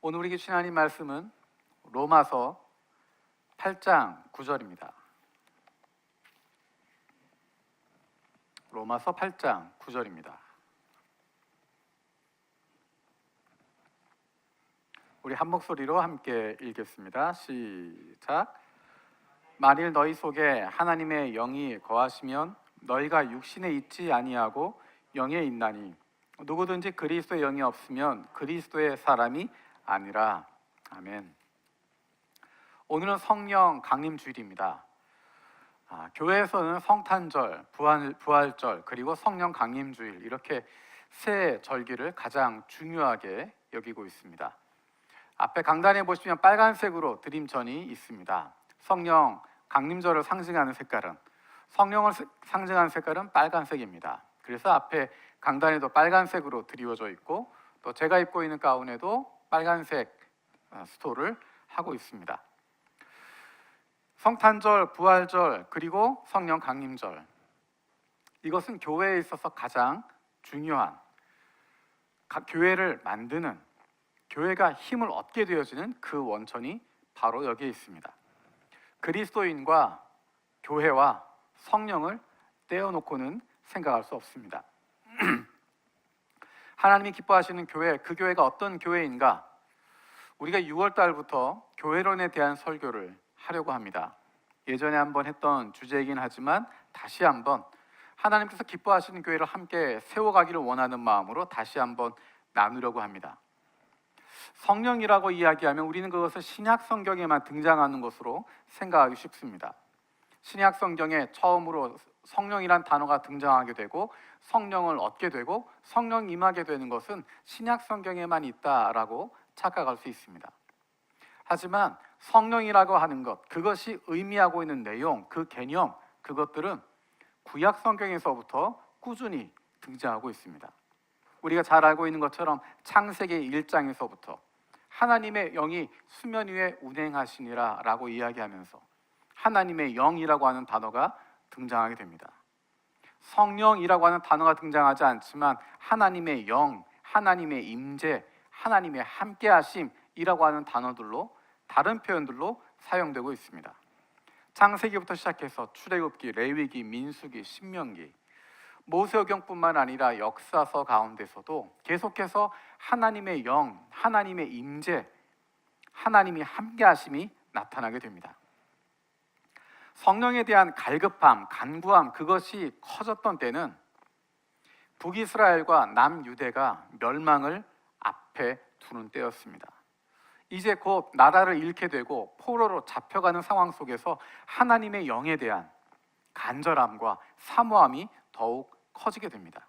오늘 우리 주신 하나님 말씀은 로마서 8장 9절입니다. 로마서 8장 9절입니다. 우리 한 목소리로 함께 읽겠습니다. 시작. 만일 너희 속에 하나님의 영이 거하시면 너희가 육신에 있지 아니하고 영에 있나니 누구든지 그리스도의 영이 없으면 그리스도의 사람이 아니라. 아멘. 오늘은 성령 강림 주일입니다. 교회에서는 성탄절, 부활절, 그리고 성령 강림 주일 이렇게 세 절기를 가장 중요하게 여기고 있습니다. 앞에 강단에 보시면 빨간색으로 드림천이 있습니다. 성령 강림절을 상징하는 색깔은, 성령을 상징하는 색깔은 빨간색입니다. 그래서 앞에 강단에도 빨간색으로 드리워져 있고, 또 제가 입고 있는 가운에도 빨간색 스토를 하고 있습니다. 성탄절, 부활절, 그리고 성령 강림절, 이것은 교회에 있어서 가장 중요한, 교회를 만드는, 교회가 힘을 얻게 되어지는 그 원천이 바로 여기에 있습니다. 그리스도인과 교회와 성령을 떼어놓고는 생각할 수 없습니다. 하나님이 기뻐하시는 교회, 그 교회가 어떤 교회인가? 우리가 6월 달부터 교회론에 대한 설교를 하려고 합니다. 예전에 한번 했던 주제이긴 하지만 다시 한번 하나님께서 기뻐하시는 교회를 함께 세워가기를 원하는 마음으로 다시 한번 나누려고 합니다. 성령이라고 이야기하면 우리는 그것을 신약 성경에만 등장하는 것으로 생각하기 쉽습니다. 신약 성경에 처음으로 성령이란 단어가 등장하게 되고 성령을 얻게 되고 성령이 임하게 되는 것은 신약 성경에만 있다라고 착각할 수 있습니다. 하지만 성령이라고 하는 것, 그것이 의미하고 있는 내용, 그 개념, 그것들은 구약 성경에서부터 꾸준히 등장하고 있습니다. 우리가 잘 알고 있는 것처럼 창세기 1장에서부터 하나님의 영이 수면 위에 운행하시니라 라고 이야기하면서 하나님의 영이라고 하는 단어가 등장하게 됩니다. 성령이라고 하는 단어가 등장하지 않지만 하나님의 영, 하나님의 임재, 하나님의 함께하심이라고 하는 단어들로, 다른 표현들로 사용되고 있습니다. 창세기부터 시작해서 출애굽기, 레위기, 민수기, 신명기, 모세오경뿐만 아니라 역사서 가운데서도 계속해서 하나님의 영, 하나님의 임재, 하나님이 함께하심이 나타나게 됩니다. 성령에 대한 갈급함, 간구함, 그것이 커졌던 때는 북이스라엘과 남유대가 멸망을 앞에 두는 때였습니다. 이제 곧 나라를 잃게 되고 포로로 잡혀가는 상황 속에서 하나님의 영에 대한 간절함과 사모함이 더욱 커지게 됩니다.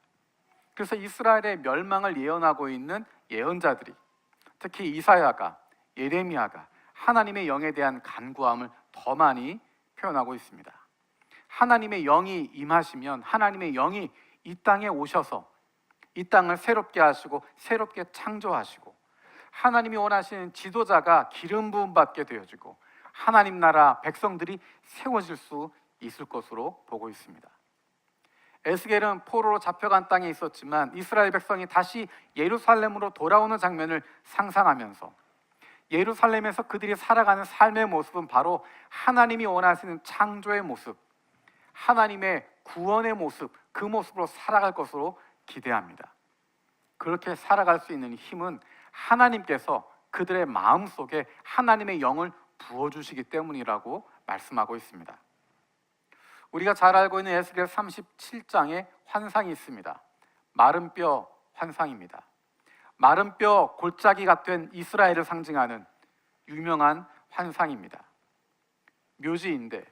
그래서 이스라엘의 멸망을 예언하고 있는 예언자들이, 특히 이사야가, 예레미야가 하나님의 영에 대한 간구함을 더 많이 표현하고 있습니다. 하나님의 영이 임하시면 하나님의 영이 이 땅에 오셔서 이 땅을 새롭게 하시고 새롭게 창조하시고 하나님이 원하시는 지도자가 기름 부음 받게 되어지고 하나님 나라 백성들이 세워질 수 있을 것으로 보고 있습니다. 에스겔은 포로로 잡혀간 땅에 있었지만 이스라엘 백성이 다시 예루살렘으로 돌아오는 장면을 상상하면서 예루살렘에서 그들이 살아가는 삶의 모습은 바로 하나님이 원하시는 창조의 모습, 하나님의 구원의 모습, 그 모습으로 살아갈 것으로 기대합니다. 그렇게 살아갈 수 있는 힘은 하나님께서 그들의 마음속에 하나님의 영을 부어주시기 때문이라고 말씀하고 있습니다. 우리가 잘 알고 있는 에스겔 37장에 환상이 있습니다. 마른 뼈 환상입니다. 마른 뼈 골짜기가 된 이스라엘을 상징하는 유명한 환상입니다. 묘지인데,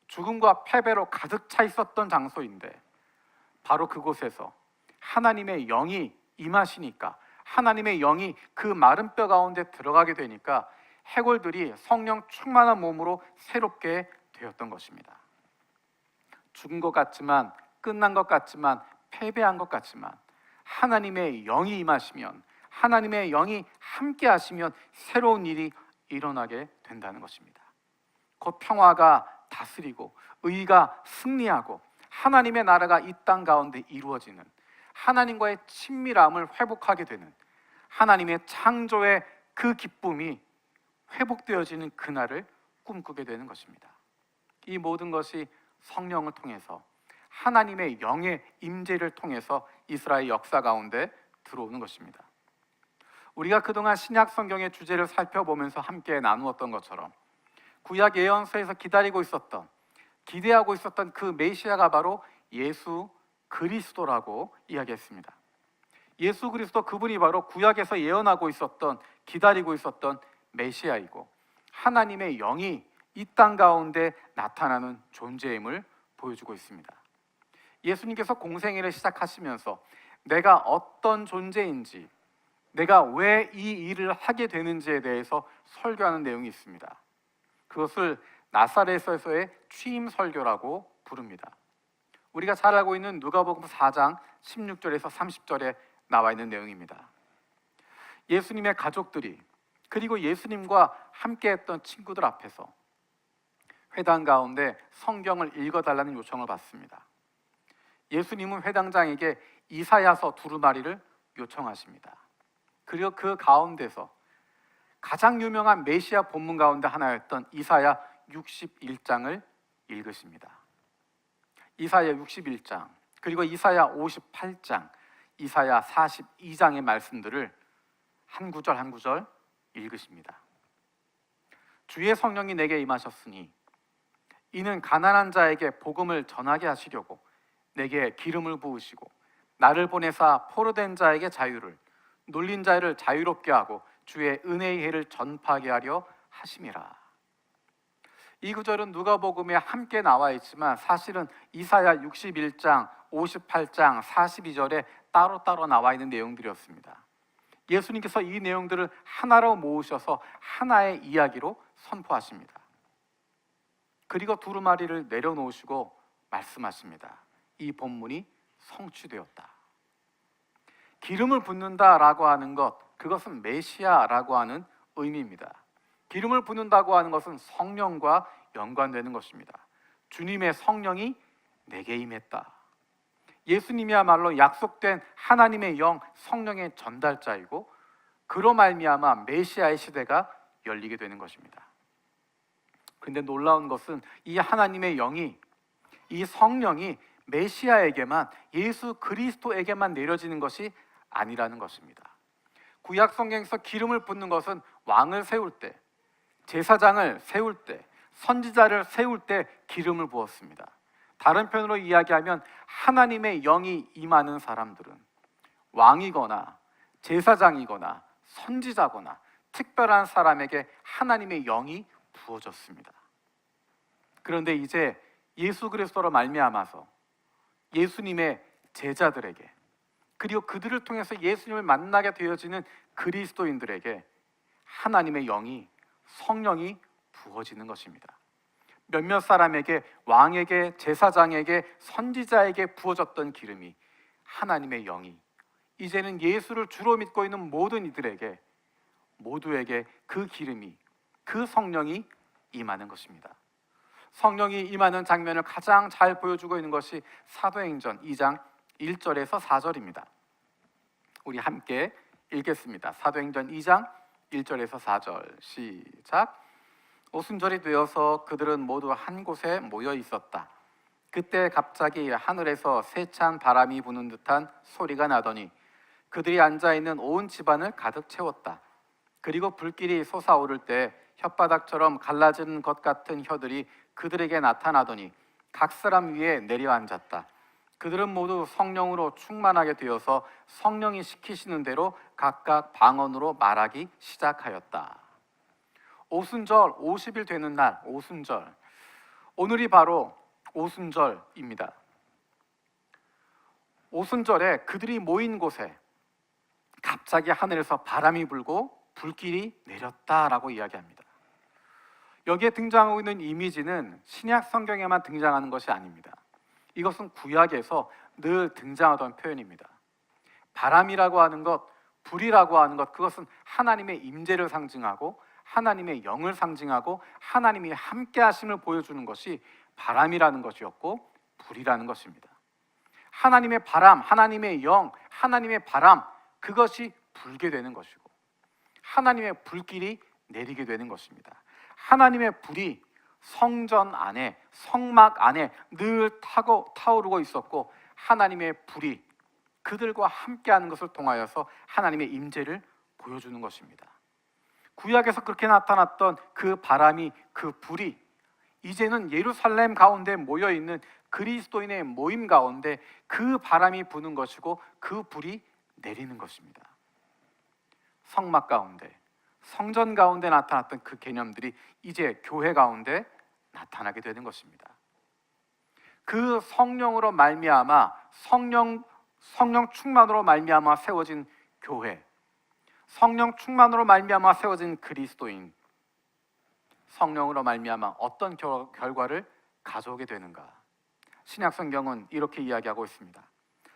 죽음과 패배로 가득 차 있었던 장소인데 바로 그곳에서 하나님의 영이 임하시니까, 하나님의 영이 그 마른 뼈 가운데 들어가게 되니까 해골들이 성령 충만한 몸으로 새롭게 되었던 것입니다. 죽은 것 같지만, 끝난 것 같지만, 패배한 것 같지만 하나님의 영이 임하시면, 하나님의 영이 함께 하시면 새로운 일이 일어나게 된다는 것입니다. 곧 평화가 다스리고 의가 승리하고 하나님의 나라가 이 땅 가운데 이루어지는, 하나님과의 친밀함을 회복하게 되는, 하나님의 창조의 그 기쁨이 회복되어지는 그날을 꿈꾸게 되는 것입니다. 이 모든 것이 성령을 통해서 하나님의 영의 임재를 통해서 이스라엘 역사 가운데 들어오는 것입니다. 우리가 그동안 신약 성경의 주제를 살펴보면서 함께 나누었던 것처럼 구약 예언서에서 기다리고 있었던, 기대하고 있었던 그 메시아가 바로 예수 그리스도라고 이야기했습니다. 예수 그리스도, 그분이 바로 구약에서 예언하고 있었던, 기다리고 있었던 메시아이고 하나님의 영이 이 땅 가운데 나타나는 존재임을 보여주고 있습니다. 예수님께서 공생애를 시작하시면서 내가 어떤 존재인지, 내가 왜 이 일을 하게 되는지에 대해서 설교하는 내용이 있습니다. 그것을 나사렛에서의 취임 설교라고 부릅니다. 우리가 잘 알고 있는 누가복음 4장 16절에서 30절에 나와 있는 내용입니다. 예수님의 가족들이, 그리고 예수님과 함께했던 친구들 앞에서 회당 가운데 성경을 읽어달라는 요청을 받습니다. 예수님은 회당장에게 이사야서 두루마리를 요청하십니다. 그리고 그 가운데서 가장 유명한 메시아 본문 가운데 하나였던 이사야 61장을 읽으십니다. 이사야 61장, 그리고 이사야 58장, 이사야 42장의 말씀들을 한 구절 한 구절 읽으십니다. 주의 성령이 내게 임하셨으니 이는 가난한 자에게 복음을 전하게 하시려고 내게 기름을 부으시고 나를 보내사 포로된 자에게 자유를, 눌린 자를 자유롭게 하고 주의 은혜의 해를 전파하게 하려 하심이라. 이 구절은 누가복음에 함께 나와 있지만 사실은 이사야 61장, 58장, 42절에 따로따로 나와 있는 내용들이었습니다. 예수님께서 이 내용들을 하나로 모으셔서 하나의 이야기로 선포하십니다. 그리고 두루마리를 내려놓으시고 말씀하십니다. 이 본문이 성취되었다. 기름을 붓는다라고 하는 것, 그것은 메시아라고 하는 의미입니다. 기름을 붓는다고 하는 것은 성령과 연관되는 것입니다. 주님의 성령이 내게 임했다. 예수님이야말로 약속된 하나님의 영, 성령의 전달자이고 그로 말미암아 메시아의 시대가 열리게 되는 것입니다. 그런데 놀라운 것은 이 하나님의 영이, 이 성령이 메시아에게만, 예수 그리스도에게만 내려지는 것이 아니라는 것입니다. 구약 성경에서 기름을 붓는 것은 왕을 세울 때, 제사장을 세울 때, 선지자를 세울 때 기름을 부었습니다. 다른 편으로 이야기하면 하나님의 영이 임하는 사람들은 왕이거나 제사장이거나 선지자거나 특별한 사람에게 하나님의 영이 부어졌습니다. 그런데 이제 예수 그리스도로 말미암아서 예수님의 제자들에게, 그리고 그들을 통해서 예수님을 만나게 되어지는 그리스도인들에게 하나님의 영이, 성령이 부어지는 것입니다. 몇몇 사람에게, 왕에게, 제사장에게, 선지자에게 부어졌던 기름이, 하나님의 영이 이제는 예수를 주로 믿고 있는 모든 이들에게, 모두에게 그 기름이, 그 성령이 임하는 것입니다. 성령이 임하는 장면을 가장 잘 보여주고 있는 것이 사도행전 2장 1절에서 4절입니다. 우리 함께 읽겠습니다. 사도행전 2장 1절에서 4절 시작. 오순절이 되어서 그들은 모두 한 곳에 모여 있었다. 그때 갑자기 하늘에서 세찬 바람이 부는 듯한 소리가 나더니 그들이 앉아있는 온 집안을 가득 채웠다. 그리고 불길이 솟아오를 때 혓바닥처럼 갈라진 것 같은 혀들이 그들에게 나타나더니 각 사람 위에 내려앉았다. 그들은 모두 성령으로 충만하게 되어서 성령이 시키시는 대로 각각 방언으로 말하기 시작하였다. 오순절 50일 되는 날, 오순절, 오늘이 바로 오순절입니다. 오순절에 그들이 모인 곳에 갑자기 하늘에서 바람이 불고 불길이 내렸다라고 이야기합니다. 여기에 등장하고 있는 이미지는 신약 성경에만 등장하는 것이 아닙니다. 이것은 구약에서 늘 등장하던 표현입니다. 바람이라고 하는 것, 불이라고 하는 것, 그것은 하나님의 임재를 상징하고 하나님의 영을 상징하고 하나님이 함께 하심을 보여주는 것이 바람이라는 것이었고 불이라는 것입니다. 하나님의 바람, 하나님의 영, 하나님의 바람, 그것이 불게 되는 것이고 하나님의 불길이 내리게 되는 것입니다. 하나님의 불이 성전 안에, 성막 안에 늘 타오르고 있었고, 하나님의 불이 그들과 함께하는 것을 통하여서 하나님의 임재를 보여주는 것입니다. 구약에서 그렇게 나타났던 그 바람이, 그 불이 이제는 예루살렘 가운데 모여있는 그리스도인의 모임 가운데 그 바람이 부는 것이고 그 불이 내리는 것입니다. 성막 가운데, 성전 가운데 나타났던 그 개념들이 이제 교회 가운데 나타나게 되는 것입니다. 그 성령으로 말미암아, 성령 충만으로 말미암아 세워진 교회, 성령 충만으로 말미암아 세워진 그리스도인, 성령으로 말미암아 어떤 결과를 가져오게 되는가? 신약 성경은 이렇게 이야기하고 있습니다.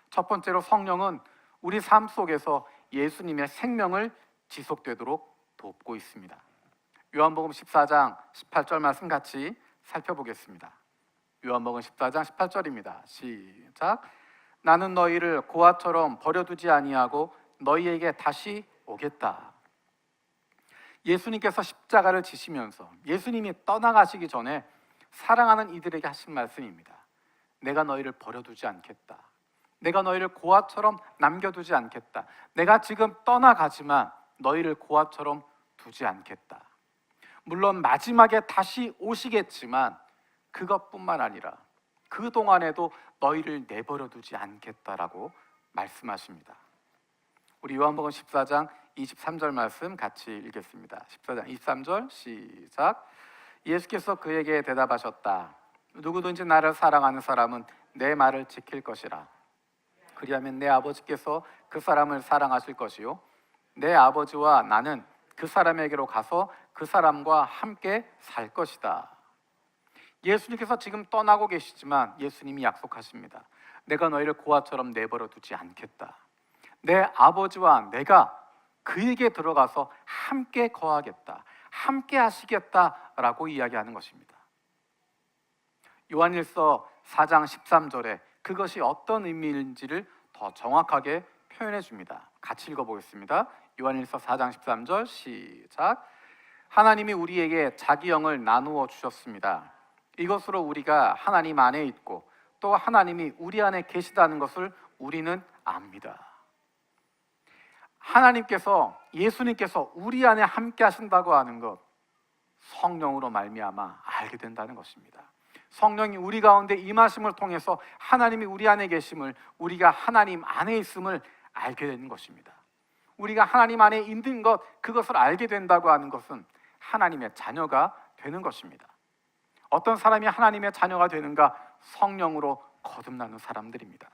첫 번째로 성령은 우리 삶 속에서 예수님의 생명을 지속되도록 돕고 있습니다. 요한복음 14장 18절 말씀 같이 살펴보겠습니다. 요한복음 14장 18절입니다. 시작. 나는 너희를 고아처럼 버려두지 아니하고 너희에게 다시 오겠다. 예수님께서 십자가를 지시면서 예수님이 떠나가시기 전에 사랑하는 이들에게 하신 말씀입니다. 내가 너희를 버려두지 않겠다. 내가 너희를 고아처럼 남겨두지 않겠다. 내가 지금 떠나가지만 너희를 고아처럼 두지 않겠다. 물론 마지막에 다시 오시겠지만 그것뿐만 아니라 그동안에도 너희를 내버려 두지 않겠다라고 말씀하십니다. 우리 요한복음 14장 23절 말씀 같이 읽겠습니다. 14장 23절 시작. 예수께서 그에게 대답하셨다. 누구든지 나를 사랑하는 사람은 내 말을 지킬 것이라. 그리하면 내 아버지께서 그 사람을 사랑하실 것이요 내 아버지와 나는 그 사람에게로 가서 그 사람과 함께 살 것이다. 예수님께서 지금 떠나고 계시지만 예수님이 약속하십니다. 내가 너희를 고아처럼 내버려 두지 않겠다. 내 아버지와 내가 그에게 들어가서 함께 거하겠다, 함께 하시겠다라고 이야기하는 것입니다. 요한일서 4장 13절에 그것이 어떤 의미인지를 더 정확하게 표현해 줍니다. 같이 읽어보겠습니다. 요한일서 4장 13절 시작. 하나님이 우리에게 자기 영을 나누어 주셨습니다. 이것으로 우리가 하나님 안에 있고 또 하나님이 우리 안에 계시다는 것을 우리는 압니다. 하나님께서, 예수님께서 우리 안에 함께 하신다고 하는 것, 성령으로 말미암아 알게 된다는 것입니다. 성령이 우리 가운데 임하심을 통해서 하나님이 우리 안에 계심을, 우리가 하나님 안에 있음을 알게 되는 것입니다. 우리가 하나님 안에 있는 것, 그것을 알게 된다고 하는 것은 하나님의 자녀가 되는 것입니다. 어떤 사람이 하나님의 자녀가 되는가? 성령으로 거듭나는 사람들입니다.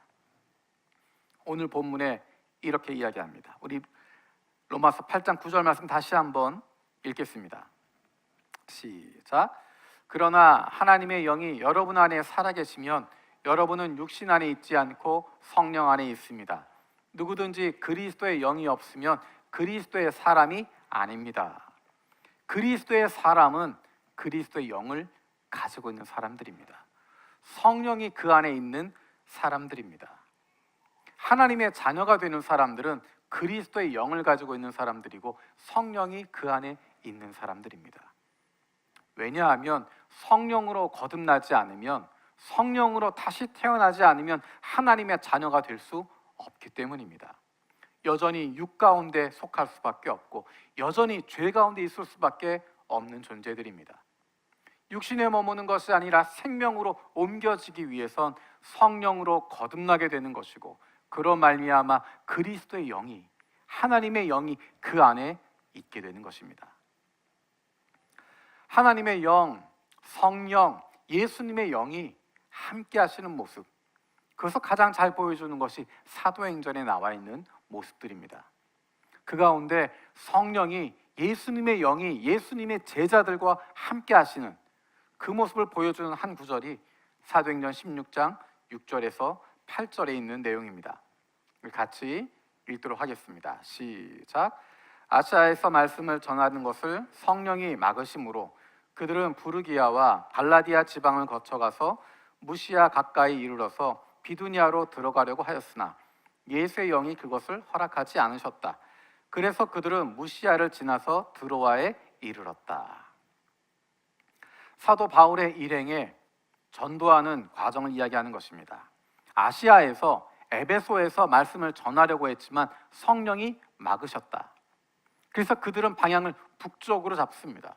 오늘 본문에 이렇게 이야기합니다. 우리 로마서 8장 9절 말씀 다시 한번 읽겠습니다. 시작. 그러나 하나님의 영이 여러분 안에 살아계시면 여러분은 육신 안에 있지 않고 성령 안에 있습니다. 누구든지 그리스도의 영이 없으면 그리스도의 사람이 아닙니다. 그리스도의 사람은 그리스도의 영을 가지고 있는 사람들입니다. 성령이 그 안에 있는 사람들입니다. 하나님의 자녀가 되는 사람들은 그리스도의 영을 가지고 있는 사람들이고 성령이 그 안에 있는 사람들입니다. 왜냐하면 성령으로 거듭나지 않으면, 성령으로 다시 태어나지 않으면 하나님의 자녀가 될 수 없기 때문입니다. 여전히 육 가운데 속할 수밖에 없고 여전히 죄 가운데 있을 수밖에 없는 존재들입니다. 육신에 머무는 것이 아니라 생명으로 옮겨지기 위해선 성령으로 거듭나게 되는 것이고, 그런 말미암아 그리스도의 영이, 하나님의 영이 그 안에 있게 되는 것입니다. 하나님의 영, 성령, 예수님의 영이 함께 하시는 모습, 그것을 가장 잘 보여주는 것이 사도행전에 나와 있는 모습들입니다. 그 가운데 성령이, 예수님의 영이 예수님의 제자들과 함께 하시는 그 모습을 보여주는 한 구절이 사도행전 16장 6절에서 8절에 있는 내용입니다. 같이 읽도록 하겠습니다. 시작. 아시아에서 말씀을 전하는 것을 성령이 막으심으로 그들은 부르기아와 갈라디아 지방을 거쳐가서 무시아 가까이 이르러서 비두니아로 들어가려고 하였으나 예수의 영이 그것을 허락하지 않으셨다. 그래서 그들은 무시아를 지나서 드로아에 이르렀다. 사도 바울의 일행에 전도하는 과정을 이야기하는 것입니다. 아시아에서 에베소에서 말씀을 전하려고 했지만 성령이 막으셨다. 그래서 그들은 방향을 북쪽으로 잡습니다.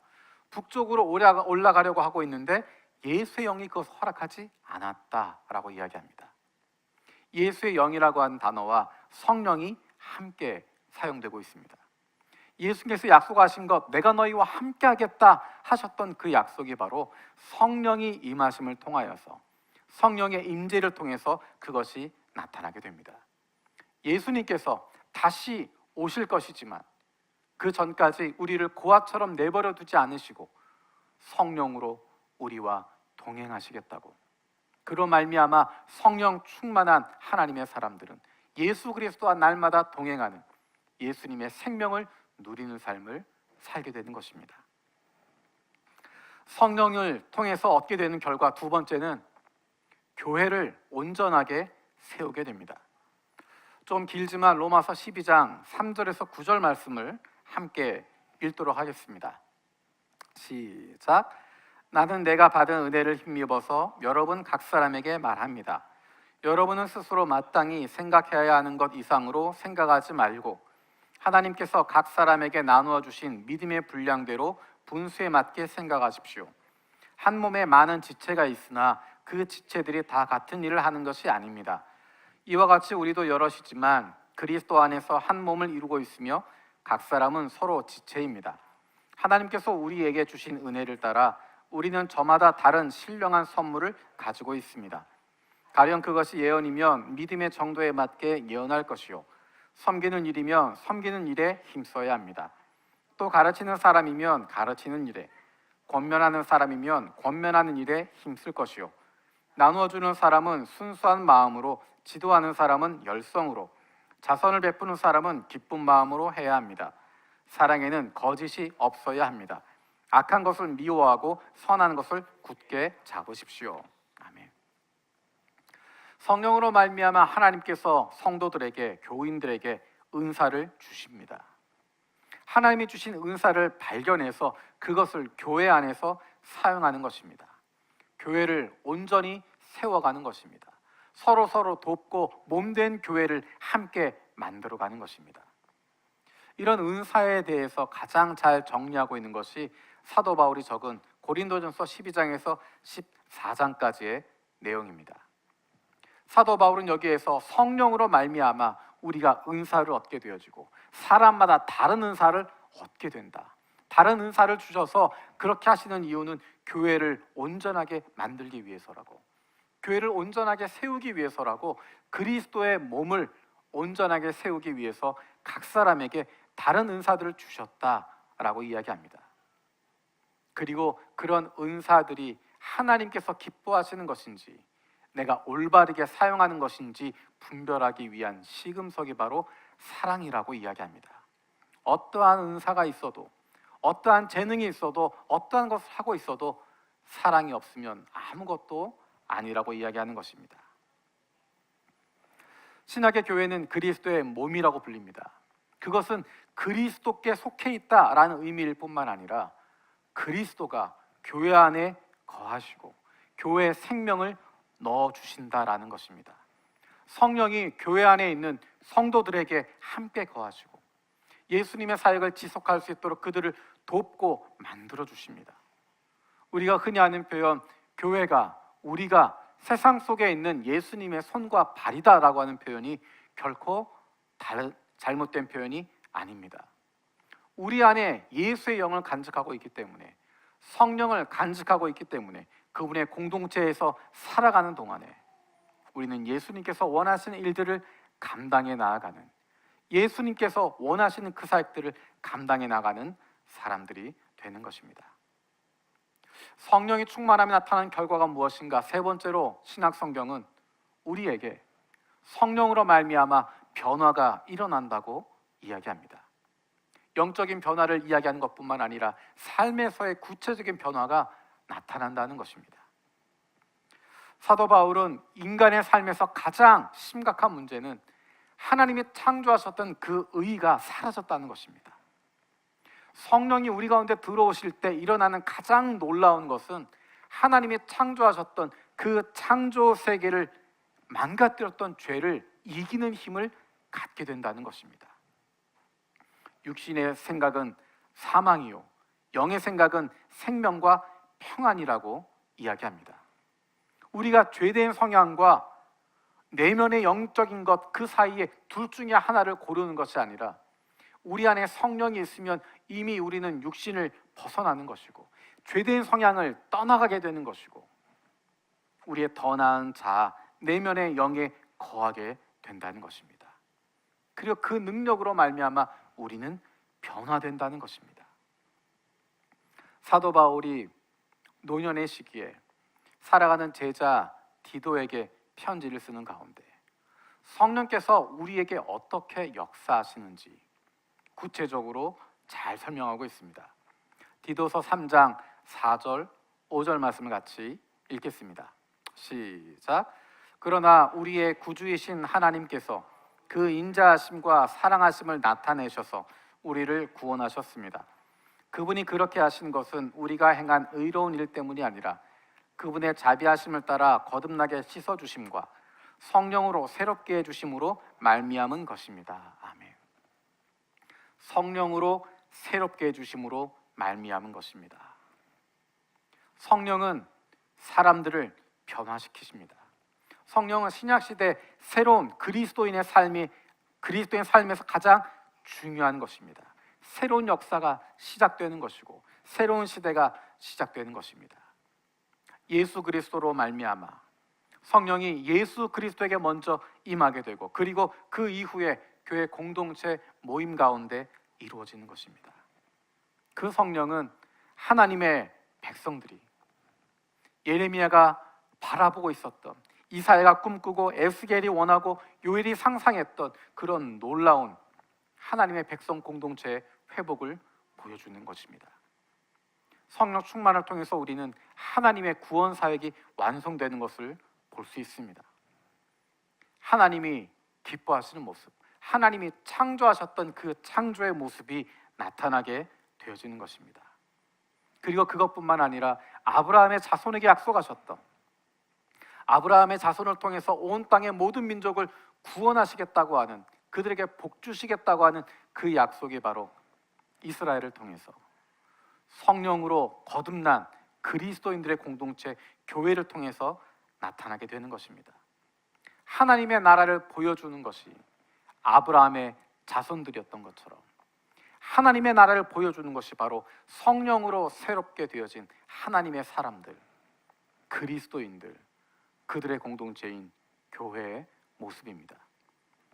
북쪽으로 올라가려고 하고 있는데 예수의 영이 그것을 허락하지 않았다라고 이야기합니다. 예수의 영이라고 하는 단어와 성령이 함께 사용되고 있습니다. 예수께서 약속하신 것, 내가 너희와 함께 하겠다 하셨던 그 약속이 바로 성령이 임하심을 통하여서, 성령의 임재를 통해서 그것이 나타나게 됩니다. 예수님께서 다시 오실 것이지만 그 전까지 우리를 고아처럼 내버려 두지 않으시고 성령으로 우리와 동행하시겠다고, 그로 말미암아 성령 충만한 하나님의 사람들은 예수 그리스도와 날마다 동행하는 예수님의 생명을 누리는 삶을 살게 되는 것입니다. 성령을 통해서 얻게 되는 결과 두 번째는 교회를 온전하게 세우게 됩니다. 좀 길지만 로마서 12장 3절에서 9절 말씀을 함께 읽도록 하겠습니다. 시작. 나는 내가 받은 은혜를 힘입어서 여러분 각 사람에게 말합니다. 여러분은 스스로 마땅히 생각해야 하는 것 이상으로 생각하지 말고 하나님께서 각 사람에게 나누어 주신 믿음의 분량대로 분수에 맞게 생각하십시오. 한 몸에 많은 지체가 있으나 그 지체들이 다 같은 일을 하는 것이 아닙니다. 이와 같이 우리도 여럿이지만 그리스도 안에서 한 몸을 이루고 있으며 각 사람은 서로 지체입니다. 하나님께서 우리에게 주신 은혜를 따라 우리는 저마다 다른 신령한 선물을 가지고 있습니다. 가령 그것이 예언이면 믿음의 정도에 맞게 예언할 것이요, 섬기는 일이면 섬기는 일에 힘써야 합니다. 또 가르치는 사람이면 가르치는 일에, 권면하는 사람이면 권면하는 일에 힘쓸 것이요, 나누어주는 사람은 순수한 마음으로, 지도하는 사람은 열성으로, 자선을 베푸는 사람은 기쁜 마음으로 해야 합니다. 사랑에는 거짓이 없어야 합니다. 악한 것을 미워하고 선한 것을 굳게 잡으십시오. 아멘. 성령으로 말미암아 하나님께서 성도들에게, 교인들에게 은사를 주십니다. 하나님이 주신 은사를 발견해서 그것을 교회 안에서 사용하는 것입니다. 교회를 온전히 세워가는 것입니다. 서로 돕고 몸된 교회를 함께 만들어가는 것입니다. 이런 은사에 대해서 가장 잘 정리하고 있는 것이 사도 바울이 적은 고린도전서 12장에서 14장까지의 내용입니다. 사도 바울은 여기에서 성령으로 말미암아 우리가 은사를 얻게 되어지고 사람마다 다른 은사를 얻게 된다, 다른 은사를 주셔서 그렇게 하시는 이유는 교회를 온전하게 만들기 위해서라고, 교회를 온전하게 세우기 위해서라고, 그리스도의 몸을 온전하게 세우기 위해서 각 사람에게 다른 은사들을 주셨다라고 이야기합니다. 그리고 그런 은사들이 하나님께서 기뻐하시는 것인지 내가 올바르게 사용하는 것인지 분별하기 위한 시금석이 바로 사랑이라고 이야기합니다. 어떠한 은사가 있어도, 어떠한 재능이 있어도, 어떠한 것을 하고 있어도 사랑이 없으면 아무것도 아니라고 이야기하는 것입니다. 신약의 교회는 그리스도의 몸이라고 불립니다. 그것은 그리스도께 속해 있다라는 의미일 뿐만 아니라 그리스도가 교회 안에 거하시고 교회의 생명을 넣어주신다라는 것입니다. 성령이 교회 안에 있는 성도들에게 함께 거하시고 예수님의 사역을 지속할 수 있도록 그들을 돕고 만들어 주십니다. 우리가 흔히 하는 표현, 교회가, 우리가 세상 속에 있는 예수님의 손과 발이다라고 하는 표현이 결코 잘못된 표현이 아닙니다. 우리 안에 예수의 영을 간직하고 있기 때문에, 성령을 간직하고 있기 때문에 그분의 공동체에서 살아가는 동안에 우리는 예수님께서 원하시는 일들을 감당해 나아가는, 예수님께서 원하시는 그 사역들을 감당해 나가는 사람들이 되는 것입니다. 성령이 충만함에 나타나는 결과가 무엇인가? 세 번째로 신약 성경은 우리에게 성령으로 말미암아 변화가 일어난다고 이야기합니다. 영적인 변화를 이야기하는 것뿐만 아니라 삶에서의 구체적인 변화가 나타난다는 것입니다. 사도 바울은 인간의 삶에서 가장 심각한 문제는 하나님이 창조하셨던 그 의가 사라졌다는 것입니다. 성령이 우리 가운데 들어오실 때 일어나는 가장 놀라운 것은 하나님이 창조하셨던 그 창조 세계를 망가뜨렸던 죄를 이기는 힘을 갖게 된다는 것입니다. 육신의 생각은 사망이요, 영의 생각은 생명과 평안이라고 이야기합니다. 우리가 죄된 성향과 내면의 영적인 것 그 사이에 둘 중에 하나를 고르는 것이 아니라 우리 안에 성령이 있으면 이미 우리는 육신을 벗어나는 것이고 죄된 성향을 떠나가게 되는 것이고 우리의 더 나은 자아, 내면의 영에 거하게 된다는 것입니다. 그리고 그 능력으로 말미암아 우리는 변화된다는 것입니다. 사도 바울이 노년의 시기에 살아가는 제자 디도에게 편지를 쓰는 가운데 성령께서 우리에게 어떻게 역사하시는지 구체적으로 잘 설명하고 있습니다. 디도서 3장 4절, 5절 말씀을 같이 읽겠습니다. 시작. 그러나 우리의 구주이신 하나님께서 그 인자하심과 사랑하심을 나타내셔서 우리를 구원하셨습니다. 그분이 그렇게 하신 것은 우리가 행한 의로운 일 때문이 아니라 그분의 자비하심을 따라 거듭나게 씻어주심과 성령으로 새롭게 해주심으로 말미암은 것입니다. 아멘. 성령으로 새롭게 해주심으로 말미암은 것입니다. 성령은 사람들을 변화시키십니다. 성령은 신약시대 새로운 그리스도인의 삶에서 가장 중요한 것입니다. 새로운 역사가 시작되는 것이고 새로운 시대가 시작되는 것입니다. 예수 그리스도로 말미암아 성령이 예수 그리스도에게 먼저 임하게 되고 그리고 그 이후에 교회 공동체 모임 가운데 이루어지는 것입니다. 그 성령은 하나님의 백성들이 예레미야가 바라보고 있었던, 이사야가 꿈꾸고 에스겔이 원하고 요엘이 상상했던 그런 놀라운 하나님의 백성 공동체의 회복을 보여주는 것입니다. 성령 충만을 통해서 우리는 하나님의 구원 사역이 완성되는 것을 볼 수 있습니다. 하나님이 기뻐하시는 모습, 하나님이 창조하셨던 그 창조의 모습이 나타나게 되어지는 것입니다. 그리고 그것뿐만 아니라 아브라함의 자손에게 약속하셨던, 아브라함의 자손을 통해서 온 땅의 모든 민족을 구원하시겠다고 하는, 그들에게 복 주시겠다고 하는 그 약속이 바로 이스라엘을 통해서 성령으로 거듭난 그리스도인들의 공동체 교회를 통해서 나타나게 되는 것입니다. 하나님의 나라를 보여주는 것이 아브라함의 자손들이었던 것처럼 하나님의 나라를 보여주는 것이 바로 성령으로 새롭게 되어진 하나님의 사람들, 그리스도인들, 그들의 공동체인 교회의 모습입니다.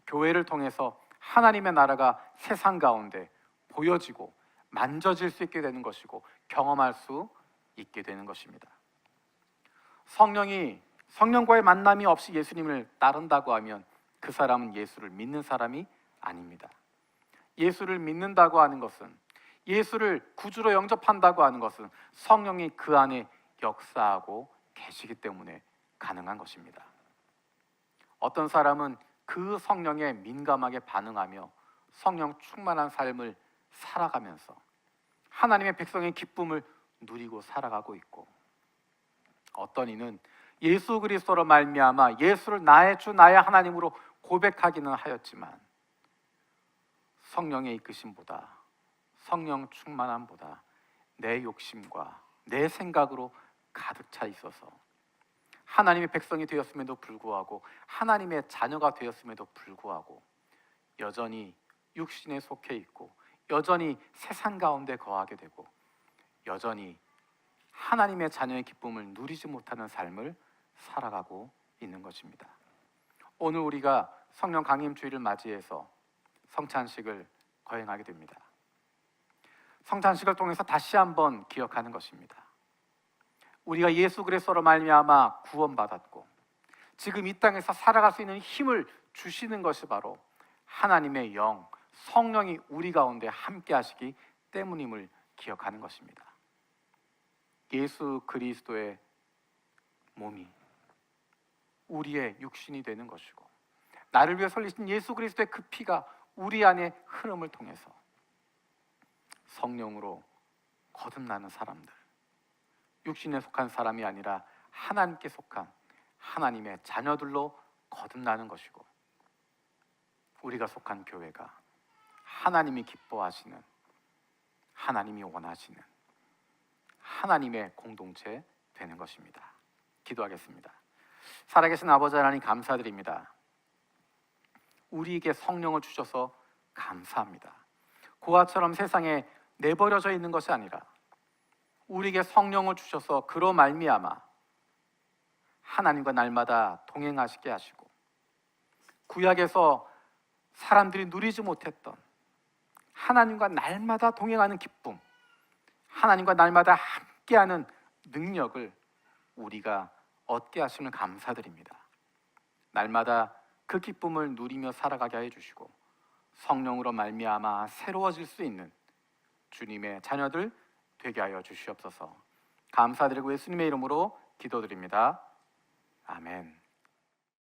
교회를 통해서 하나님의 나라가 세상 가운데 보여지고 만져질 수 있게 되는 것이고 경험할 수 있게 되는 것입니다. 성령과의 만남이 없이 예수님을 따른다고 하면 그 사람은 예수를 믿는 사람이 아닙니다. 예수를 믿는다고 하는 것은, 예수를 구주로 영접한다고 하는 것은 성령이 그 안에 역사하고 계시기 때문에 가능한 것입니다. 어떤 사람은 그 성령에 민감하게 반응하며 성령 충만한 삶을 살아가면서 하나님의 백성의 기쁨을 누리고 살아가고 있고, 어떤 이는 예수 그리스도로 말미암아 예수를 나의 주 나의 하나님으로 고백하기는 하였지만 성령의 이끄심보다, 성령 충만함보다 내 욕심과 내 생각으로 가득 차 있어서 하나님의 백성이 되었음에도 불구하고, 하나님의 자녀가 되었음에도 불구하고 여전히 육신에 속해 있고 여전히 세상 가운데 거하게 되고 여전히 하나님의 자녀의 기쁨을 누리지 못하는 삶을 살아가고 있는 것입니다. 오늘 우리가 성령 강림 주일을 맞이해서 성찬식을 거행하게 됩니다. 성찬식을 통해서 다시 한번 기억하는 것입니다. 우리가 예수 그리스도로 말미암아 구원받았고 지금 이 땅에서 살아갈 수 있는 힘을 주시는 것이 바로 하나님의 영, 성령이 우리 가운데 함께 하시기 때문임을 기억하는 것입니다. 예수 그리스도의 몸이 우리의 육신이 되는 것이고 나를 위해 설리신 예수 그리스도의 그 피가 우리 안에 흐름을 통해서 성령으로 거듭나는 사람들, 육신에 속한 사람이 아니라 하나님께 속한 하나님의 자녀들로 거듭나는 것이고, 우리가 속한 교회가 하나님이 기뻐하시는, 하나님이 원하시는 하나님의 공동체 되는 것입니다. 기도하겠습니다. 살아계신 아버지 하나님, 감사드립니다. 우리에게 성령을 주셔서 감사합니다. 고아처럼 세상에 내버려져 있는 것이 아니라 우리에게 성령을 주셔서 그로 말미암아 하나님과 날마다 동행하시게 하시고, 구약에서 사람들이 누리지 못했던 하나님과 날마다 동행하는 기쁨, 하나님과 날마다 함께하는 능력을 우리가 얻게 하심을 감사드립니다. 날마다 그 기쁨을 누리며 살아가게 해 주시고, 성령으로 말미암아 새로워질 수 있는 주님의 자녀들 되게 하여 주시옵소서. 감사드리고 예수님의 이름으로 기도드립니다. 아멘.